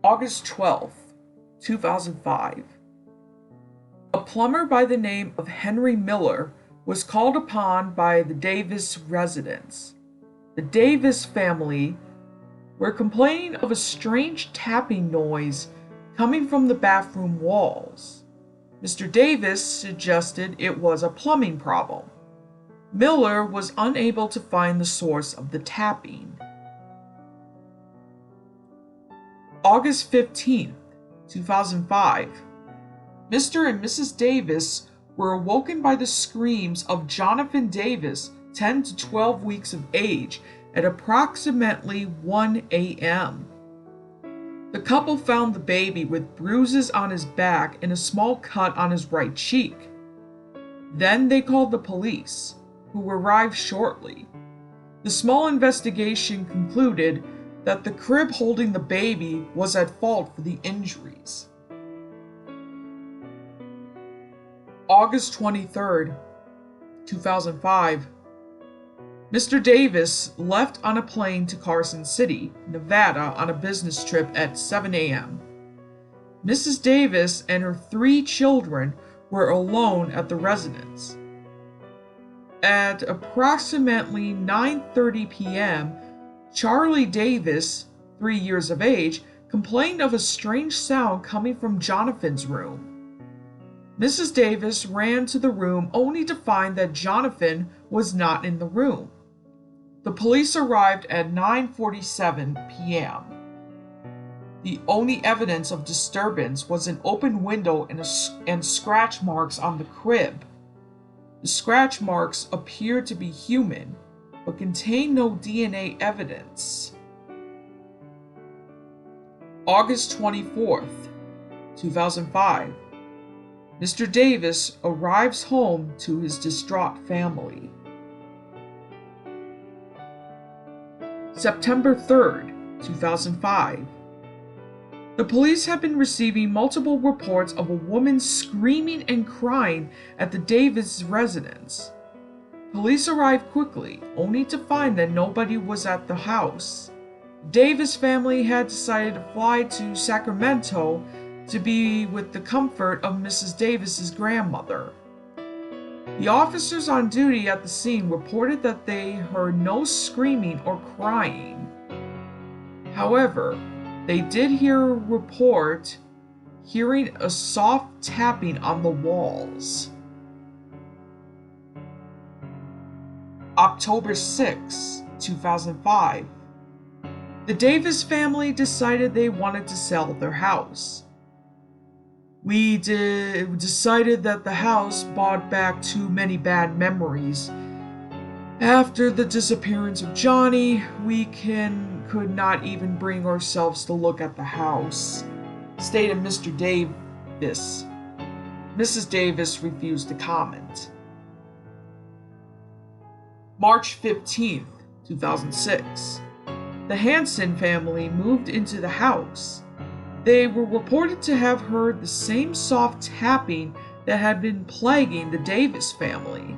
August 12th, 2005. A plumber by the name of Henry Miller was called upon by the Davis residents. The Davis family were complaining of a strange tapping noise coming from the bathroom walls. Mr. Davis suggested it was a plumbing problem. Miller was unable to find the source of the tapping. August 15th, 2005. Mr. and Mrs. Davis were awoken by the screams of Jonathan Davis, 10 to 12 weeks of age, at approximately 1 a.m. The couple found the baby with bruises on his back and a small cut on his right cheek. Then they called the police, who arrived shortly. The small investigation concluded that the crib holding the baby was at fault for the injuries. August 23rd, 2005. Mr. Davis left on a plane to Carson City, Nevada on a business trip at 7 a.m. Mrs. Davis and her 3 children were alone at the residence. At approximately 9:30 p.m., Charlie Davis, 3 years of age, complained of a strange sound coming from Jonathan's room. Mrs. Davis ran to the room only to find that Jonathan was not in the room. The police arrived at 9:47 p.m. The only evidence of disturbance was an open window and scratch marks on the crib. The scratch marks appeared to be human, but contained no DNA evidence. August 24th, 2005. Mr. Davis arrives home to his distraught family. September 3rd, 2005. The police have been receiving multiple reports of a woman screaming and crying at the Davis residence. Police arrived quickly, only to find that nobody was at the house. The Davis family had decided to fly to Sacramento to be with the comfort of Mrs. Davis's grandmother. The officers on duty at the scene reported that they heard no screaming or crying. However, they did report hearing a soft tapping on the walls. October 6, 2005. The Davis family decided they wanted to sell their house. We decided that the house brought back too many bad memories. After the disappearance of Johnny, we could not even bring ourselves to look at the house, stated Mr. Davis. Mrs. Davis refused to comment. March 15th, 2006. The Hanson family moved into the house. They were reported to have heard the same soft tapping that had been plaguing the Davis family.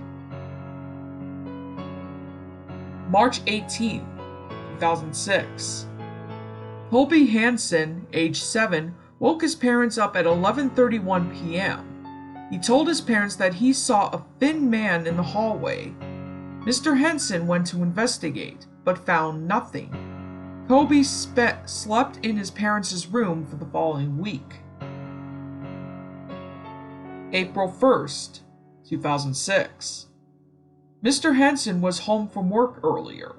March 18, 2006. Colby Hanson, age 7, woke his parents up at 11:31 p.m. He told his parents that he saw a thin man in the hallway. Mr. Henson went to investigate, but found nothing. Colby slept in his parents' room for the following week. April 1st, 2006. Mr. Henson was home from work earlier.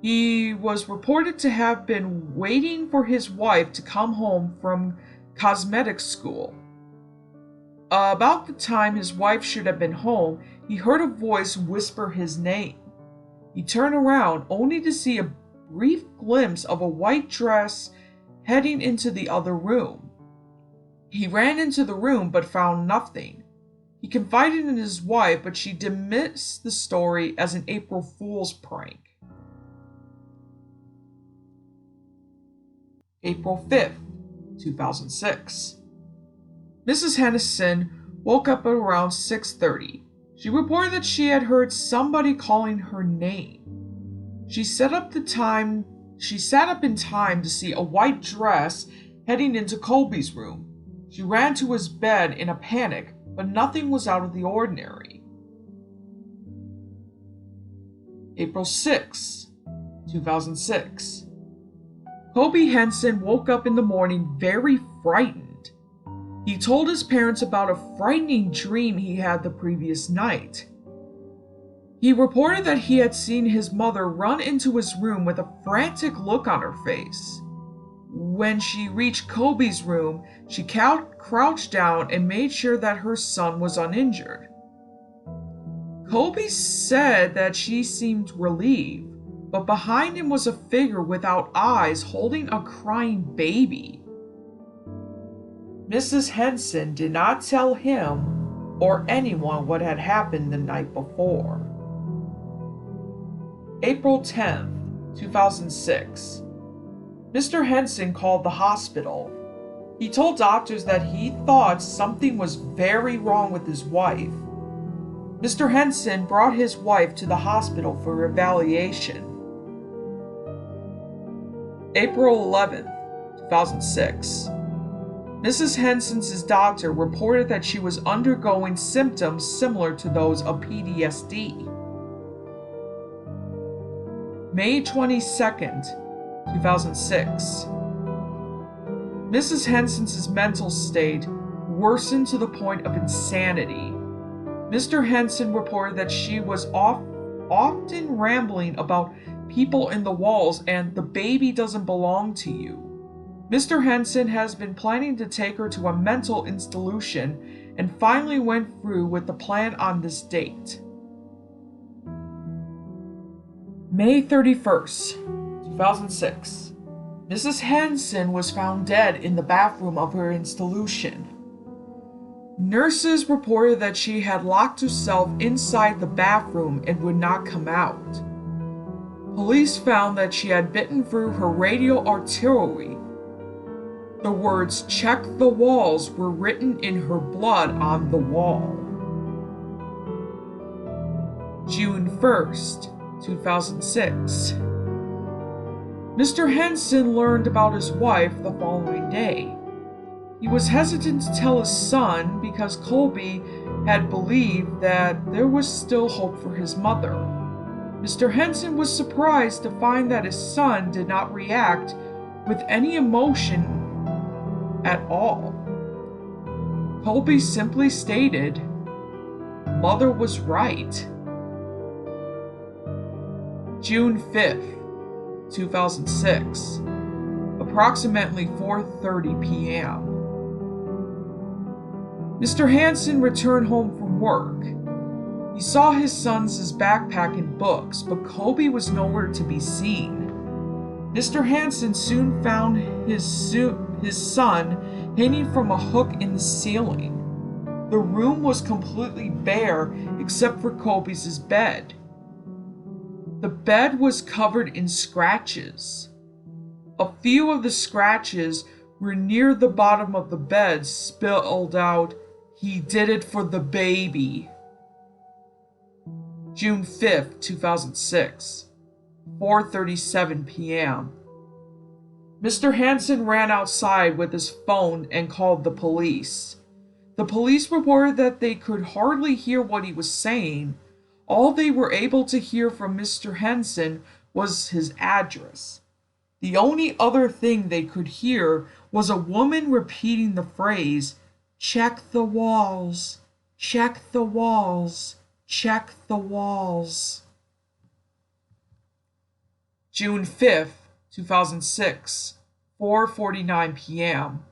He was reported to have been waiting for his wife to come home from cosmetics school. About the time his wife should have been home, he heard a voice whisper his name. He turned around only to see a brief glimpse of a white dress heading into the other room. He ran into the room but found nothing. He confided in his wife, but she dismissed the story as an April Fool's prank. April 5th, 2006. Mrs. Henson woke up at around 6:30. She reported that she had heard somebody calling her name. She sat up in time to see a white dress heading into Colby's room. She ran to his bed in a panic, but nothing was out of the ordinary. April 6, 2006. Colby Henson woke up in the morning very frightened. He told his parents about a frightening dream he had the previous night. He reported that he had seen his mother run into his room with a frantic look on her face. When she reached Colby's room, she crouched down and made sure that her son was uninjured. Colby said that she seemed relieved, but behind him was a figure without eyes holding a crying baby. Mrs. Henson did not tell him or anyone what had happened the night before. April 10th, 2006. Mr. Henson called the hospital. He told doctors that he thought something was very wrong with his wife. Mr. Henson brought his wife to the hospital for evaluation. April 11th, 2006. Mrs. Henson's doctor reported that she was undergoing symptoms similar to those of PTSD. May 22nd, 2006. Mrs. Henson's mental state worsened to the point of insanity. Mr. Henson reported that she was often rambling about people in the walls and the baby doesn't belong to you. Mr. Henson has been planning to take her to a mental institution and finally went through with the plan on this date. May 31st, 2006. Mrs. Henson was found dead in the bathroom of her institution. Nurses reported that she had locked herself inside the bathroom and would not come out. Police found that she had bitten through her radial artery. The words "check the walls" were written in her blood on the wall. June 1st, 2006. Mr. Henson learned about his wife the following day. He was hesitant to tell his son because Colby had believed that there was still hope for his mother. Mr. Henson was surprised to find that his son did not react with any emotion at all. Colby simply stated, "Mother was right." June 5th, 2006, approximately 4:30 p.m. Mr. Henson returned home from work. He saw his son's backpack and books, but Colby was nowhere to be seen. Mr. Henson soon found his son hanging from a hook in the ceiling. The room was completely bare except for Colby's bed. The bed was covered in scratches. A few of the scratches were near the bottom of the bed, spelled out, "He did it for the baby." June 5th, 2006, 4:37 p.m. Mr. Henson ran outside with his phone and called the police. The police reported that they could hardly hear what he was saying. All they were able to hear from Mr. Henson was his address. The only other thing they could hear was a woman repeating the phrase, "Check the walls, check the walls, check the walls." June 5th, 2006, 4:49 p.m.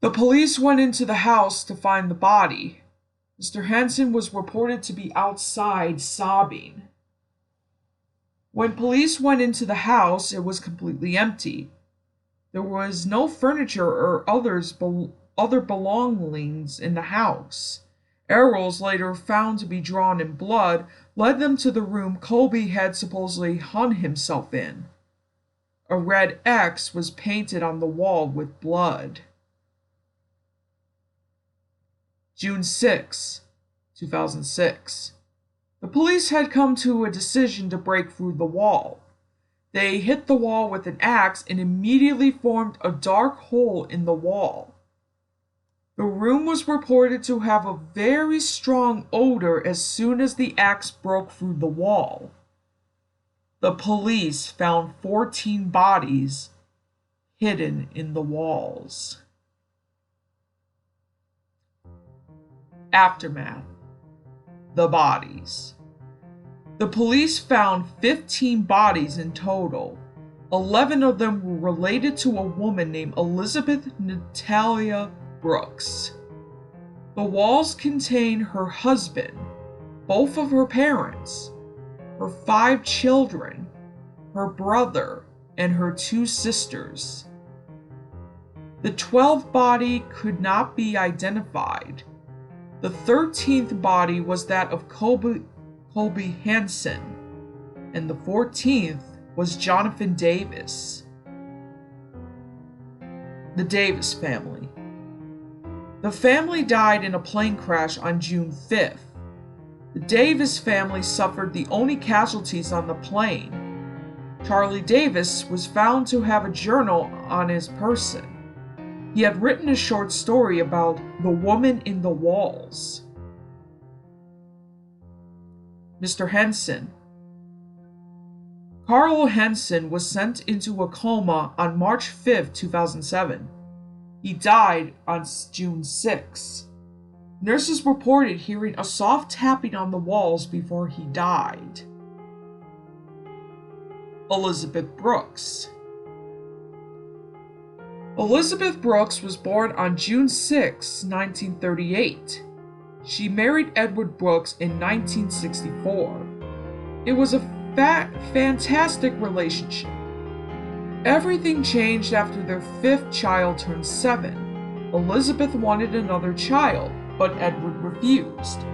The police went into the house to find the body. Mr. Henson was reported to be outside sobbing. When police went into the house, it was completely empty. There was no furniture or other belongings in the house. Arrows later found to be drawn in blood led them to the room Colby had supposedly hung himself in. A red X was painted on the wall with blood. June 6, 2006. The police had come to a decision to break through the wall. They hit the wall with an axe and immediately formed a dark hole in the wall. The room was reported to have a very strong odor as soon as the axe broke through the wall. The police found 14 bodies hidden in the walls. Aftermath. The bodies. The police found 15 bodies in total. 11 of them were related to a woman named Elizabeth Natalia Brooks. The walls contain her husband, both of her parents, her 5 children, her brother, and her 2 sisters. The 12th body could not be identified. The 13th body was that of Colby Hansen, and the 14th was Jonathan Davis. The Davis family. The family died in a plane crash on June 5th. The Davis family suffered the only casualties on the plane. Charlie Davis was found to have a journal on his person. He had written a short story about the woman in the walls. Mr. Henson. Carl Henson was sent into a coma on March 5, 2007. He died on June 6. Nurses reported hearing a soft tapping on the walls before he died. Elizabeth Brooks. Elizabeth Brooks was born on June 6, 1938. She married Edward Brooks in 1964. It was a fantastic relationship. Everything changed after their 5th child turned 7. Elizabeth wanted another child, but Edward refused.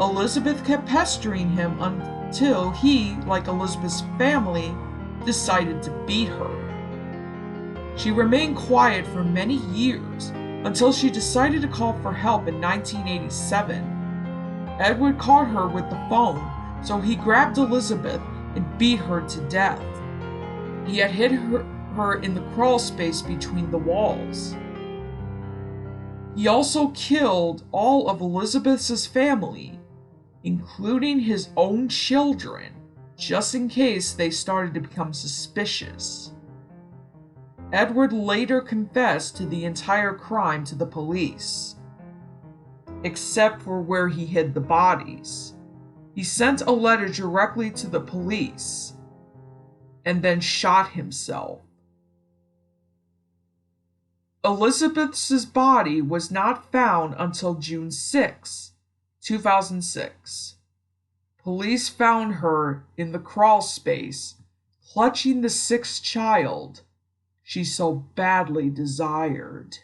Elizabeth kept pestering him until he, like Elizabeth's family, decided to beat her. She remained quiet for many years until she decided to call for help in 1987. Edward caught her with the phone, so he grabbed Elizabeth and beat her to death. He had hit her in the crawl space between the walls. He also killed all of Elizabeth's family, including his own children, just in case they started to become suspicious. Edward later confessed to the entire crime to the police, except for where he hid the bodies. He sent a letter directly to the police and then shot himself. Elizabeth's body was not found until June 6, 2006. Police found her in the crawl space, clutching the 6th child she so badly desired.